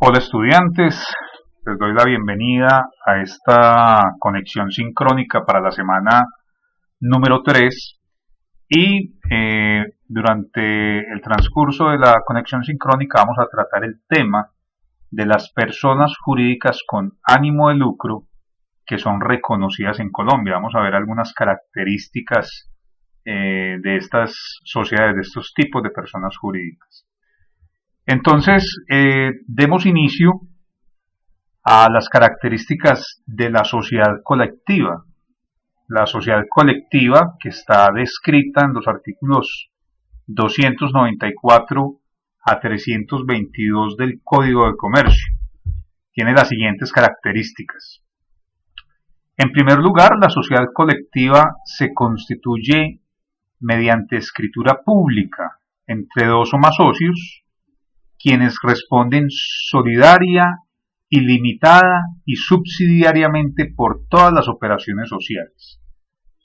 Hola estudiantes, les doy la bienvenida a esta conexión sincrónica para la semana número 3 y durante el transcurso de la conexión sincrónica vamos a tratar el tema de las personas jurídicas con ánimo de lucro que son reconocidas en Colombia. Vamos a ver algunas características de estas sociedades, de estos tipos de personas jurídicas. Entonces, demos inicio a las características de la sociedad colectiva. La sociedad colectiva, que está descrita en los artículos 294 a 322 del Código de Comercio, tiene las siguientes características. En primer lugar, la sociedad colectiva se constituye mediante escritura pública entre dos o más socios, quienes responden solidaria, ilimitada y subsidiariamente por todas las operaciones sociales.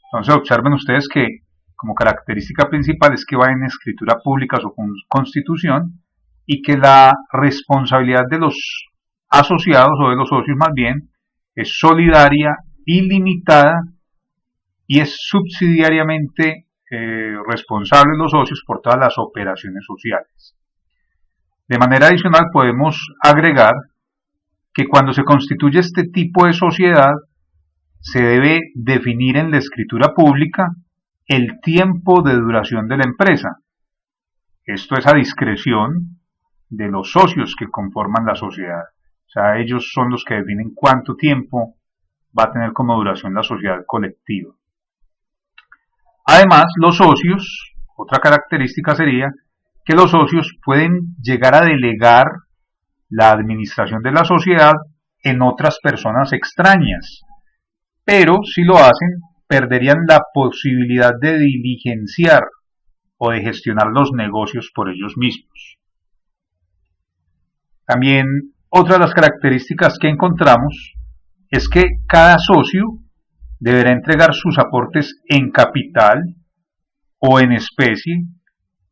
Entonces observen ustedes que como característica principal es que va en escritura pública su constitución y que la responsabilidad de los asociados o de los socios más bien es solidaria, ilimitada y es subsidiariamente responsable los socios por todas las operaciones sociales. De manera adicional podemos agregar que cuando se constituye este tipo de sociedad se debe definir en la escritura pública el tiempo de duración de la empresa. Esto es a discreción de los socios que conforman la sociedad. O sea, ellos son los que definen cuánto tiempo va a tener como duración la sociedad colectiva. Además, los socios, otra característica sería que los socios pueden llegar a delegar la administración de la sociedad en otras personas extrañas, pero si lo hacen, perderían la posibilidad de diligenciar o de gestionar los negocios por ellos mismos. También otra de las características que encontramos es que cada socio deberá entregar sus aportes en capital o en especie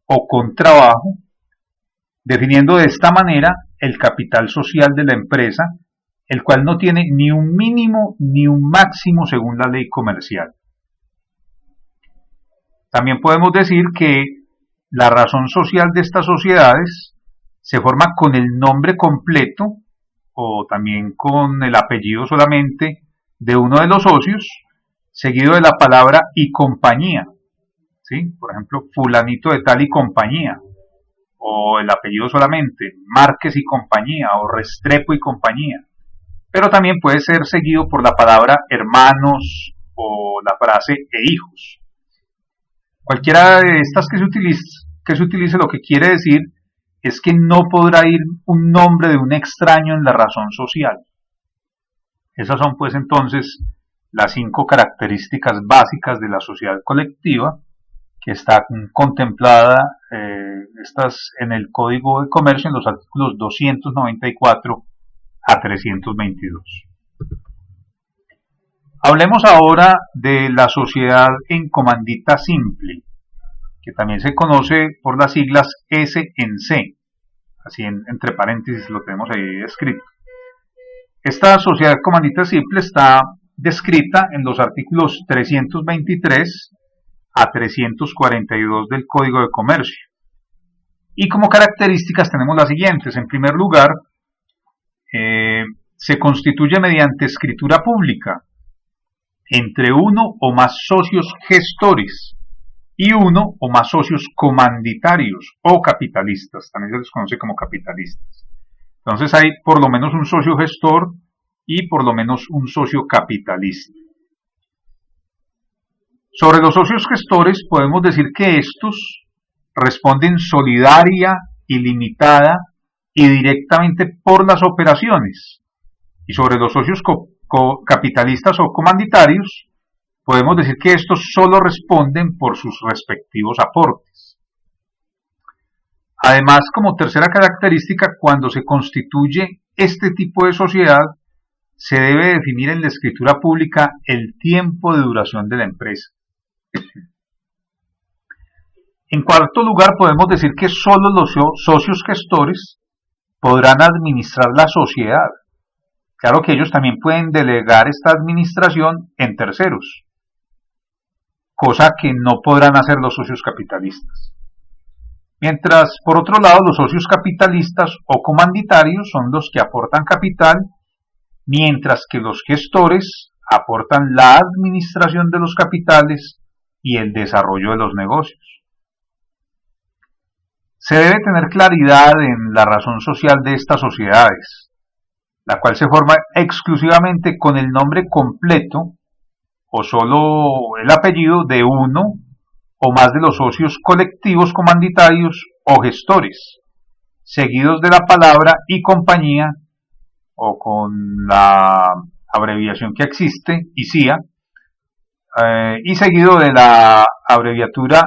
o con trabajo, definiendo de esta manera el capital social de la empresa, el cual no tiene ni un mínimo ni un máximo según la ley comercial. También podemos decir que la razón social de estas sociedades se forma con el nombre completo o también con el apellido solamente de uno de los socios, seguido de la palabra y compañía. ¿Sí? Por ejemplo, fulanito de tal y compañía, o el apellido solamente, Márquez y compañía, o Restrepo y compañía. Pero también puede ser seguido por la palabra hermanos, o la frase e hijos. Cualquiera de estas que se utilice lo que quiere decir es que no podrá ir un nombre de un extraño en la razón social. Esas son pues entonces las 5 características básicas de la sociedad colectiva, que está contemplada en el Código de Comercio en los artículos 294 a 322. Hablemos ahora de la sociedad en comandita simple, que también se conoce por las siglas S&C, así entre paréntesis lo tenemos ahí escrito. Esta sociedad comandita simple está descrita en los artículos 323 a 342 del Código de Comercio. Y como características tenemos las siguientes. En primer lugar, se constituye mediante escritura pública entre uno o más socios gestores y uno o más socios comanditarios o capitalistas. También se les conoce como capitalistas. Entonces hay por lo menos un socio gestor y por lo menos un socio capitalista. Sobre los socios gestores podemos decir que estos responden solidaria, ilimitada y directamente por las operaciones. Y sobre los socios capitalistas o comanditarios podemos decir que estos solo responden por sus respectivos aportes. Además, como tercera característica, cuando se constituye este tipo de sociedad, se debe definir en la escritura pública el tiempo de duración de la empresa. En cuarto lugar, podemos decir que solo los socios gestores podrán administrar la sociedad. Claro que ellos también pueden delegar esta administración en terceros, cosa que no podrán hacer los socios capitalistas. Mientras, por otro lado, los socios capitalistas o comanditarios son los que aportan capital, mientras que los gestores aportan la administración de los capitales y el desarrollo de los negocios. Se debe tener claridad en la razón social de estas sociedades, la cual se forma exclusivamente con el nombre completo o solo el apellido de uno o más de los socios colectivos comanditarios o gestores, seguidos de la palabra y compañía, o con la abreviación que existe, ICIA, y seguido de la abreviatura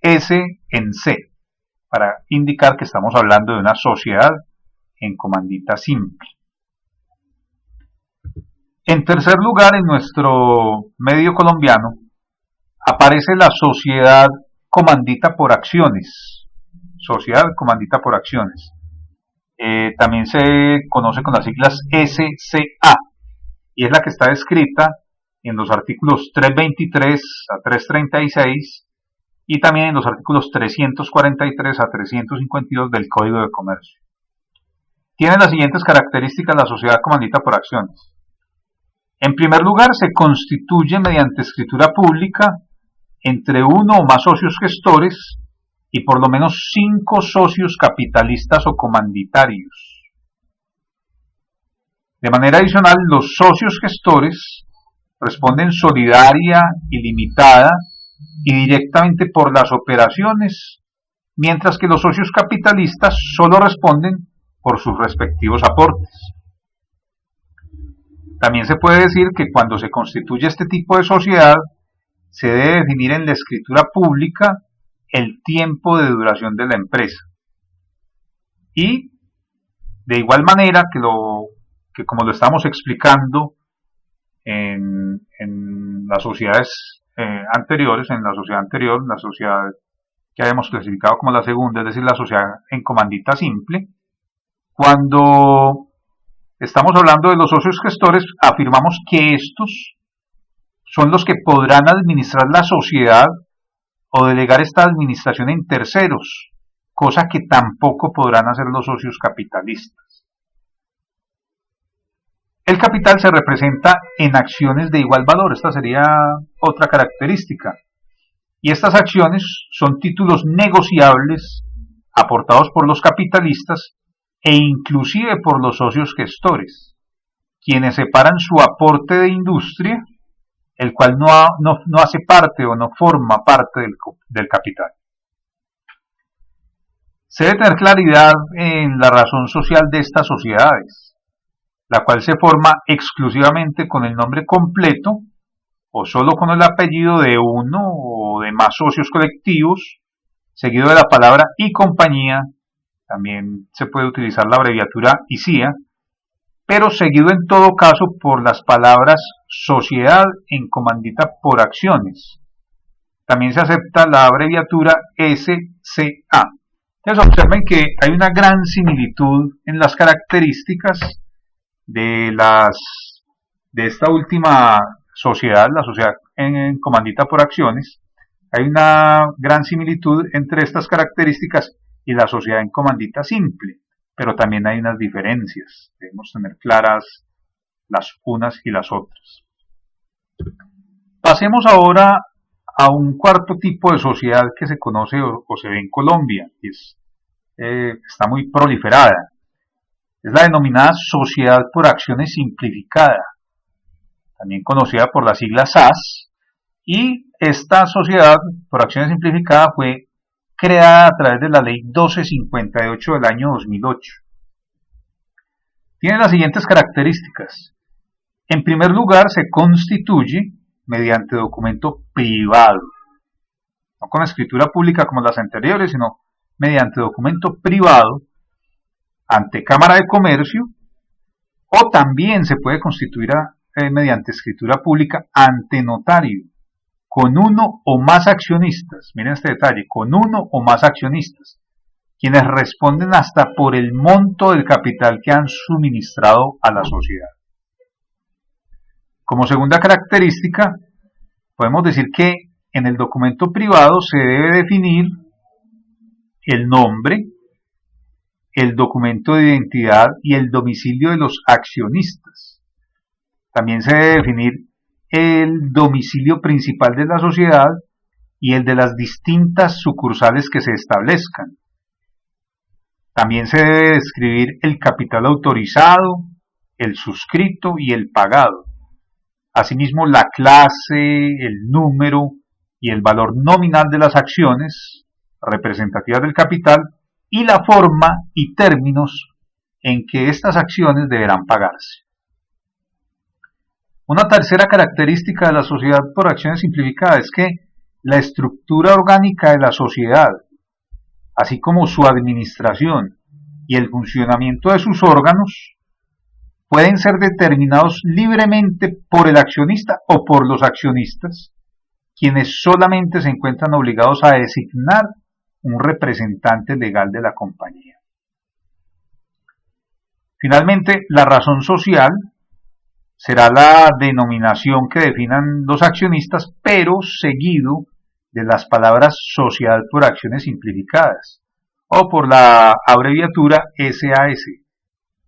S en C, para indicar que estamos hablando de una sociedad en comandita simple. En tercer lugar, en nuestro medio colombiano, aparece la sociedad comandita por acciones. Sociedad comandita por acciones. También se conoce con las siglas SCA, y es la que está descrita en los artículos 323 a 336 y también en los artículos 343 a 352 del Código de Comercio. Tiene las siguientes características la sociedad comandita por acciones. En primer lugar, se constituye mediante escritura pública entre uno o más socios gestores y por lo menos 5 socios capitalistas o comanditarios. De manera adicional, los socios gestores responden solidaria y limitada y directamente por las operaciones, mientras que los socios capitalistas solo responden por sus respectivos aportes. También se puede decir que cuando se constituye este tipo de sociedad, se debe definir en la escritura pública el tiempo de duración de la empresa. Y de igual manera que como lo estamos explicando en las sociedades anteriores, en la sociedad anterior, la sociedad que habíamos clasificado como la segunda, es decir, la sociedad en comandita simple, cuando estamos hablando de los socios gestores, afirmamos que estos son los que podrán administrar la sociedad o delegar esta administración en terceros, cosa que tampoco podrán hacer los socios capitalistas. El capital se representa en acciones de igual valor, esta sería otra característica. Y estas acciones son títulos negociables aportados por los capitalistas e inclusive por los socios gestores, quienes separan su aporte de industria, el cual no hace parte o no forma parte del capital. Se debe tener claridad en la razón social de estas sociedades, la cual se forma exclusivamente con el nombre completo o solo con el apellido de uno o de más socios colectivos, seguido de la palabra y compañía. También se puede utilizar la abreviatura ICIA, pero seguido en todo caso por las palabras sociedad en comandita por acciones. También se acepta la abreviatura SCA. Entonces observen que hay una gran similitud en las características de esta última sociedad, la sociedad en comandita por acciones. Hay una gran similitud entre estas características y la sociedad en comandita simple, pero también hay unas diferencias. Debemos tener claras las unas y las otras. Pasemos ahora a un cuarto tipo de sociedad que se conoce o se ve en Colombia, y está muy proliferada. Es la denominada Sociedad por Acciones Simplificada, también conocida por la sigla SAS, y esta Sociedad por Acciones Simplificada fue creada a través de la Ley 1258 del año 2008. Tiene las siguientes características. En primer lugar, se constituye mediante documento privado, no con escritura pública como las anteriores, sino mediante documento privado ante Cámara de Comercio, o también se puede constituir mediante escritura pública ante notario, con uno o más accionistas. Miren este detalle, con uno o más accionistas. quienes responden hasta por el monto del capital que han suministrado a la sociedad. Como segunda característica, podemos decir que en el documento privado se debe definir el nombre, el documento de identidad y el domicilio de los accionistas. También se debe definir el domicilio principal de la sociedad y el de las distintas sucursales que se establezcan. También se debe describir el capital autorizado, el suscrito y el pagado. Asimismo, la clase, el número y el valor nominal de las acciones representativas del capital y la forma y términos en que estas acciones deberán pagarse. Una tercera característica de la sociedad por acciones simplificada es que la estructura orgánica de la sociedad, así como su administración y el funcionamiento de sus órganos, pueden ser determinados libremente por el accionista o por los accionistas, quienes solamente se encuentran obligados a designar un representante legal de la compañía. Finalmente, la razón social será la denominación que definan los accionistas, pero seguido de las palabras sociedad por acciones simplificadas, o por la abreviatura SAS,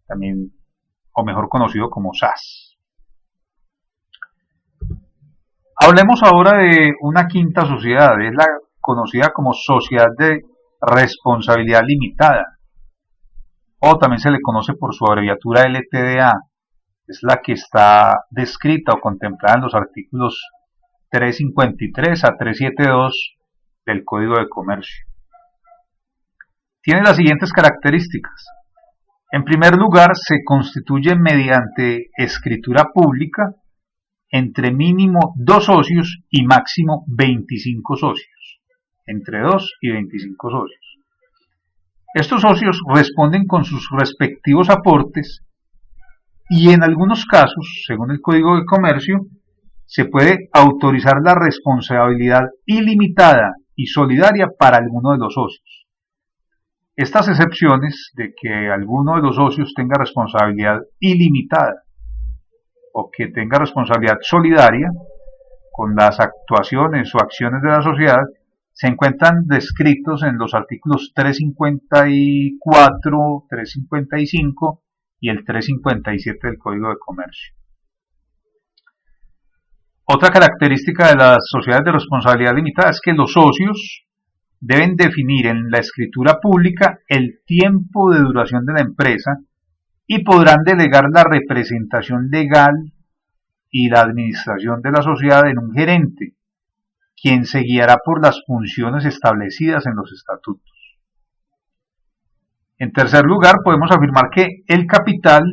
también o mejor conocido como SAS. Hablemos ahora de una quinta sociedad, es la conocida como sociedad de responsabilidad limitada, o también se le conoce por su abreviatura LTDA, es la que está descrita o contemplada en los artículos 353 a 372 del Código de Comercio. Tiene las siguientes características. En primer lugar, se constituye mediante escritura pública entre mínimo 2 socios y máximo 25 socios. Entre 2 y 25 socios. Estos socios responden con sus respectivos aportes y en algunos casos, según el Código de Comercio, se puede autorizar la responsabilidad ilimitada y solidaria para alguno de los socios. Estas excepciones de que alguno de los socios tenga responsabilidad ilimitada o que tenga responsabilidad solidaria con las actuaciones o acciones de la sociedad se encuentran descritos en los artículos 354, 355 y el 357 del Código de Comercio. Otra característica de las sociedades de responsabilidad limitada es que los socios deben definir en la escritura pública el tiempo de duración de la empresa y podrán delegar la representación legal y la administración de la sociedad en un gerente, quien se guiará por las funciones establecidas en los estatutos. En tercer lugar, podemos afirmar que el capital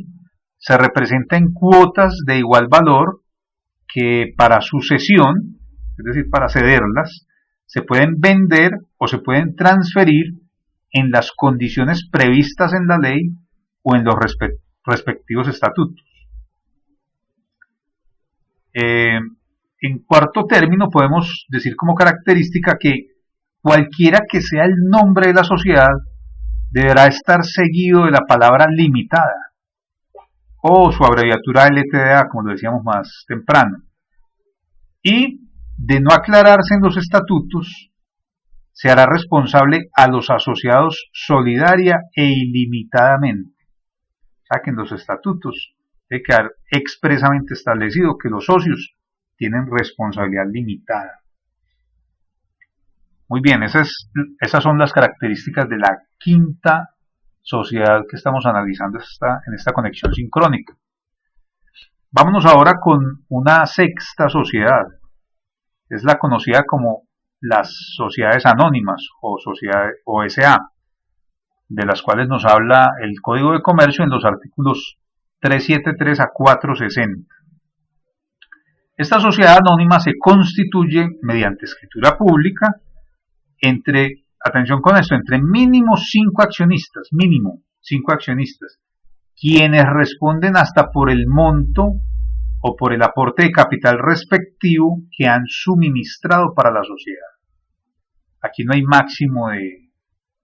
se representa en cuotas de igual valor que para su cesión, es decir, para cederlas, se pueden vender o se pueden transferir en las condiciones previstas en la ley o en los respectivos estatutos. En cuarto término, podemos decir como característica que cualquiera que sea el nombre de la sociedad deberá estar seguido de la palabra limitada o su abreviatura LTDA, como lo decíamos más temprano. Y de no aclararse en los estatutos, se hará responsable a los asociados solidaria e ilimitadamente. O sea que en los estatutos debe quedar expresamente establecido que los socios tienen responsabilidad limitada. Muy bien, esas son las características de la quinta sociedad que estamos analizando en esta conexión sincrónica. Vámonos ahora con una sexta sociedad. Es la conocida como las sociedades anónimas o SA, de las cuales nos habla el Código de Comercio en los artículos 373 a 460. Esta sociedad anónima se constituye mediante escritura pública entre, atención con esto, entre mínimo 5 accionistas, quienes responden hasta por el monto o por el aporte de capital respectivo que han suministrado para la sociedad. Aquí no hay máximo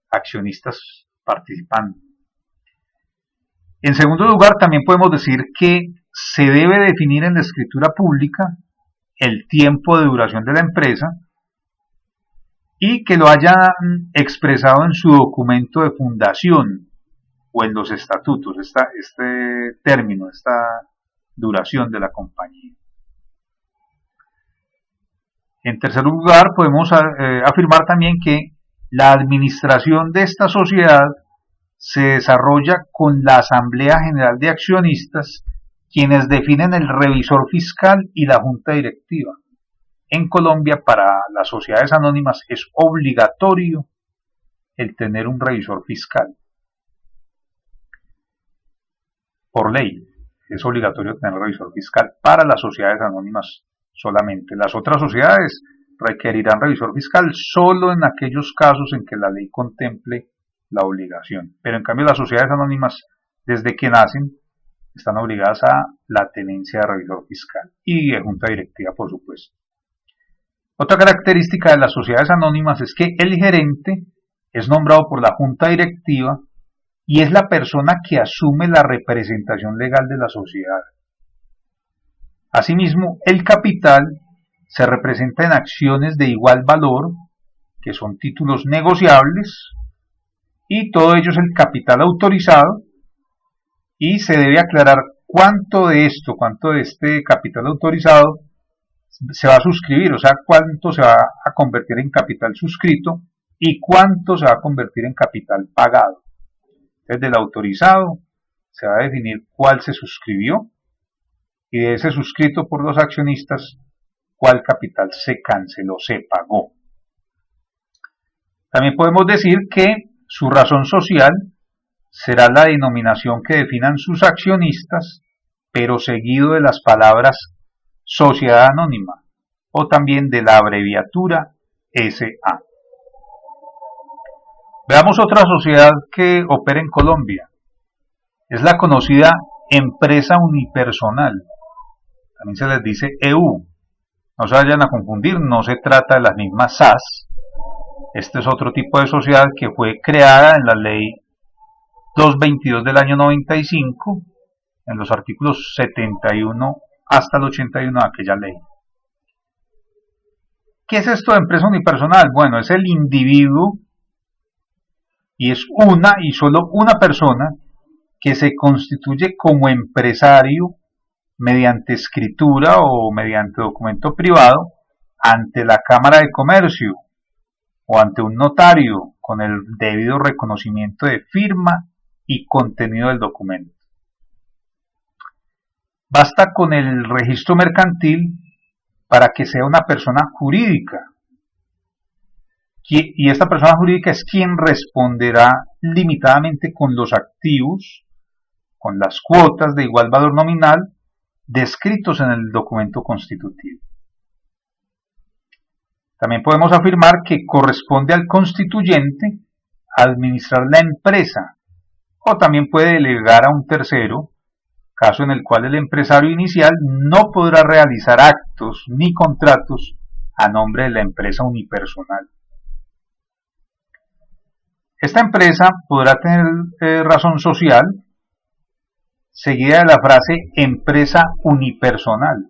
accionistas participando. En segundo lugar, también podemos decir que se debe definir en la escritura pública el tiempo de duración de la empresa y que lo hayan expresado en su documento de fundación o en los estatutos, este término, esta duración de la compañía. En tercer lugar, podemos afirmar también que la administración de esta sociedad se desarrolla con la Asamblea General de Accionistas, quienes definen el revisor fiscal y la junta directiva. En Colombia, para las sociedades anónimas es obligatorio el tener un revisor fiscal. Por ley, es obligatorio tener un revisor fiscal para las sociedades anónimas solamente. Las otras sociedades requerirán revisor fiscal solo en aquellos casos en que la ley contemple la obligación. Pero en cambio las sociedades anónimas, desde que nacen, están obligadas a la tenencia de revisor fiscal y de junta directiva, por supuesto. Otra característica de las sociedades anónimas es que el gerente es nombrado por la junta directiva y es la persona que asume la representación legal de la sociedad. Asimismo, el capital se representa en acciones de igual valor, que son títulos negociables, y todo ello es el capital autorizado, y se debe aclarar cuánto de este capital autorizado se va a suscribir, o sea, cuánto se va a convertir en capital suscrito y cuánto se va a convertir en capital pagado. Entonces, del autorizado se va a definir cuál se suscribió y de ese suscrito por los accionistas, cuál capital se canceló, se pagó. También podemos decir que su razón social será la denominación que definan sus accionistas, pero seguido de las palabras Sociedad Anónima o también de la abreviatura SA. Veamos otra sociedad que opera en Colombia. Es la conocida Empresa Unipersonal. También se les dice EU. No se vayan a confundir, no se trata de las mismas SAS. Este es otro tipo de sociedad que fue creada en la ley 222 del año 95, en los artículos 71 hasta el 81 de aquella ley. ¿Qué es esto de empresa unipersonal? Bueno, es el individuo y es una y solo una persona que se constituye como empresario mediante escritura o mediante documento privado ante la Cámara de Comercio o ante un notario con el debido reconocimiento de firma y contenido del documento. Basta con el registro mercantil para que sea una persona jurídica. Y esta persona jurídica es quien responderá limitadamente con los activos, con las cuotas de igual valor nominal descritos en el documento constitutivo. También podemos afirmar que corresponde al constituyente administrar la empresa, o también puede delegar a un tercero, caso en el cual el empresario inicial no podrá realizar actos ni contratos a nombre de la empresa unipersonal. Esta empresa podrá tener razón social seguida de la frase empresa unipersonal.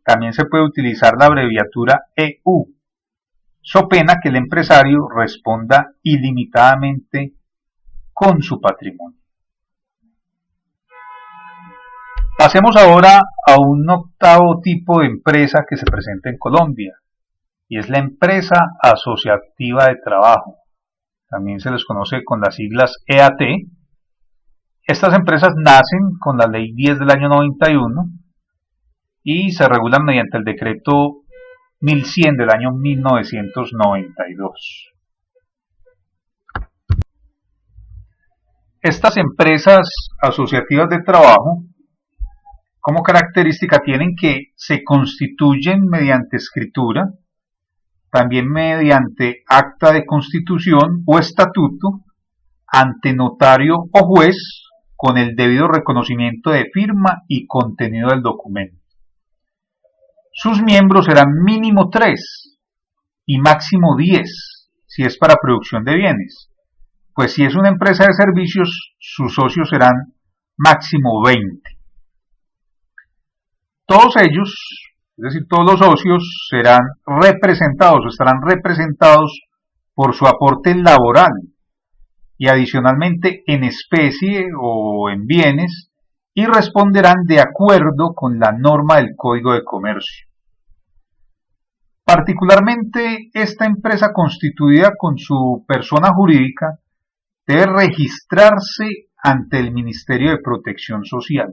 También se puede utilizar la abreviatura EU, so pena que el empresario responda ilimitadamente con su patrimonio. Pasemos ahora a un octavo tipo de empresa que se presenta en Colombia, y es la empresa asociativa de trabajo. También se les conoce con las siglas EAT. Estas empresas nacen con la Ley 10 del año 91 y se regulan mediante el decreto 1100 del año 1992. Estas empresas asociativas de trabajo, como característica, tienen que se constituyen mediante escritura, también mediante acta de constitución o estatuto, ante notario o juez, con el debido reconocimiento de firma y contenido del documento. Sus miembros serán mínimo 3 y máximo 10, si es para producción de bienes, pues si es una empresa de servicios, sus socios serán máximo 20. Todos ellos, es decir, todos los socios serán representados o estarán representados por su aporte laboral y adicionalmente en especie o en bienes y responderán de acuerdo con la norma del Código de Comercio. Particularmente, esta empresa constituida con su persona jurídica debe registrarse ante el Ministerio de Protección Social.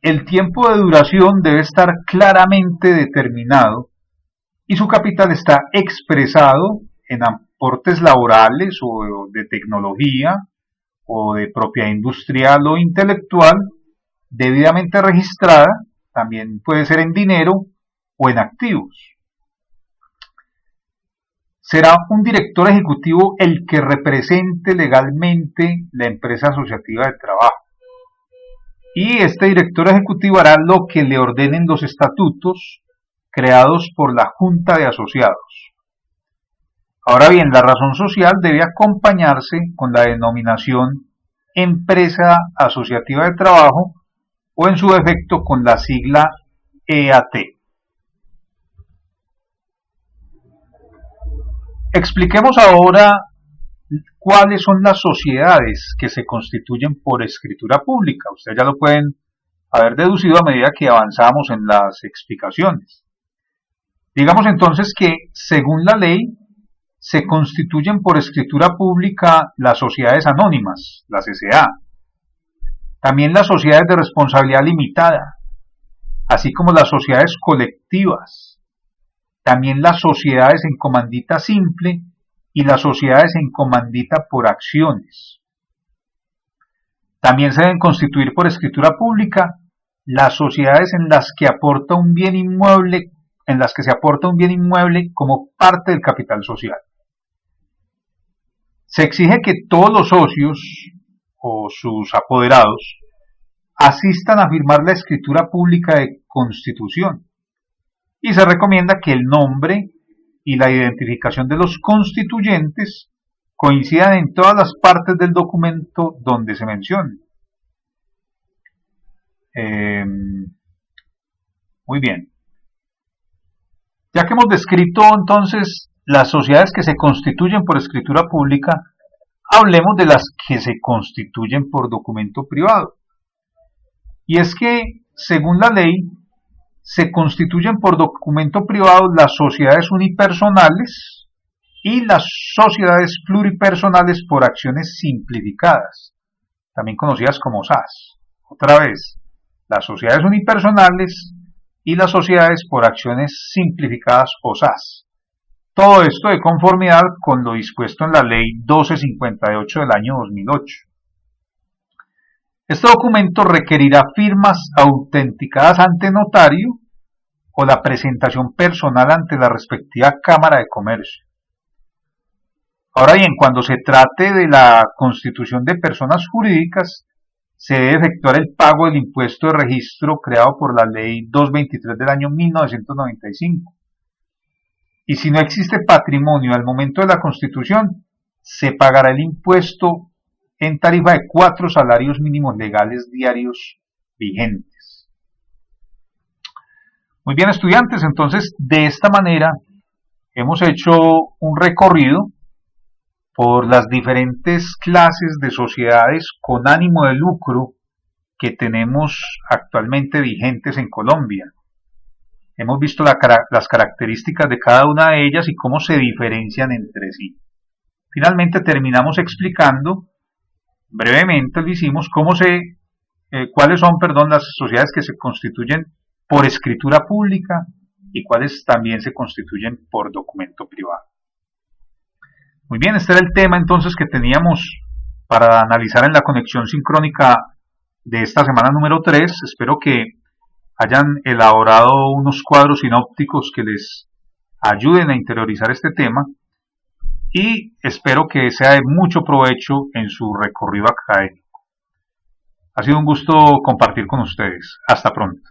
El tiempo de duración debe estar claramente determinado y su capital está expresado en aportes laborales o de tecnología o de propiedad industrial o intelectual debidamente registrada, también puede ser en dinero o en activos. Será un director ejecutivo el que represente legalmente la empresa asociativa de trabajo. Y este director ejecutivo hará lo que le ordenen los estatutos creados por la Junta de Asociados. Ahora bien, la razón social debe acompañarse con la denominación empresa asociativa de trabajo o en su defecto con la sigla EAT. Expliquemos ahora cuáles son las sociedades que se constituyen por escritura pública. Ustedes ya lo pueden haber deducido a medida que avanzamos en las explicaciones. Digamos entonces que, según la ley, se constituyen por escritura pública las sociedades anónimas, las S.A., también las sociedades de responsabilidad limitada, así como las sociedades colectivas, también las sociedades en comandita simple y las sociedades en comandita por acciones. También se deben constituir por escritura pública las sociedades en las que aporta un bien inmueble, en las que se aporta un bien inmueble como parte del capital social. Se exige que todos los socios o sus apoderados asistan a firmar la escritura pública de constitución y se recomienda que el nombre y la identificación de los constituyentes coincidan en todas las partes del documento donde se mencione. Muy bien. Ya que hemos descrito entonces las sociedades que se constituyen por escritura pública, hablemos de las que se constituyen por documento privado. Y es que, según la ley, se constituyen por documento privado las sociedades unipersonales y las sociedades pluripersonales por acciones simplificadas, también conocidas como SAS. Otra vez, las sociedades unipersonales y las sociedades por acciones simplificadas o SAS. Todo esto de conformidad con lo dispuesto en la Ley 1258 del año 2008. Este documento requerirá firmas autenticadas ante notario o la presentación personal ante la respectiva Cámara de Comercio. Ahora bien, cuando se trate de la constitución de personas jurídicas, se debe efectuar el pago del impuesto de registro creado por la Ley 223 del año 1995. Y si no existe patrimonio al momento de la constitución, se pagará el impuesto en tarifa de 4 salarios mínimos legales diarios vigentes. Muy bien, estudiantes, entonces de esta manera hemos hecho un recorrido por las diferentes clases de sociedades con ánimo de lucro que tenemos actualmente vigentes en Colombia. Hemos visto las características de cada una de ellas y cómo se diferencian entre sí. Finalmente terminamos explicando, brevemente lo hicimos, cuáles son las sociedades que se constituyen por escritura pública y cuáles también se constituyen por documento privado. Muy bien, este era el tema entonces que teníamos para analizar en la conexión sincrónica de esta semana número 3. Espero que hayan elaborado unos cuadros sinópticos que les ayuden a interiorizar este tema y espero que sea de mucho provecho en su recorrido académico. Ha sido un gusto compartir con ustedes. Hasta pronto.